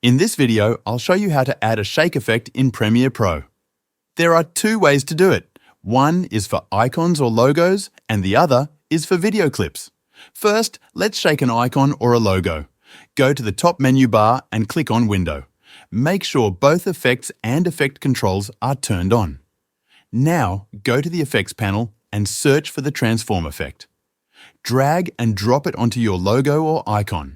In this video, I'll show you how to add a shake effect in Premiere Pro. There are two ways to do it. One is for icons or logos, and the other is for video clips. First, let's shake an icon or a logo. Go to the top menu bar and click on Window. Make sure both effects and effect controls are turned on. Now, go to the Effects panel and search for the transform effect. Drag and drop it onto your logo or icon.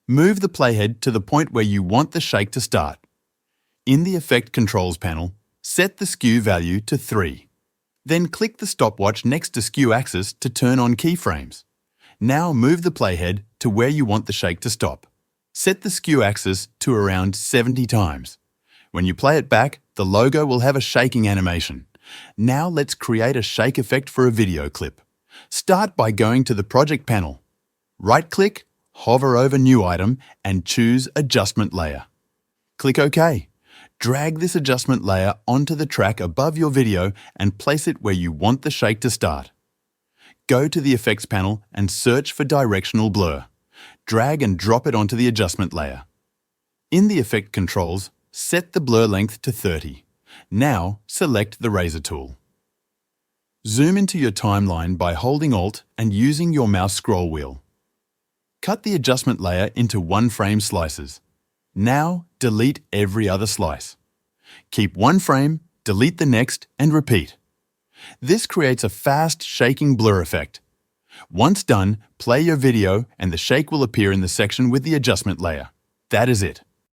Move the playhead to the point where you want the shake to start. In the Effect Controls panel, set the skew value to 3. Then click the stopwatch next to skew axis to turn on keyframes. Now move the playhead to where you want the shake to stop. Set the skew axis to around 70 times. When you play it back, the logo will have a shaking animation. Now let's create a shake effect for a video clip. Start by going to the Project panel. Right-click, hover over New Item and choose Adjustment Layer. Click OK. Drag this adjustment layer onto the track above your video and place it where you want the shake to start. Go to the Effects panel and search for Directional Blur. Drag and drop it onto the adjustment layer. In the Effect Controls, set the blur length to 30. Now, select the Razor tool. Zoom into your timeline by holding Alt and using your mouse scroll wheel. Cut the adjustment layer into one-frame slices. Now, delete every other slice. Keep one frame, delete the next, and repeat. This creates a fast shaking blur effect. Once done, play your video and the shake will appear in the section with the adjustment layer. That is it.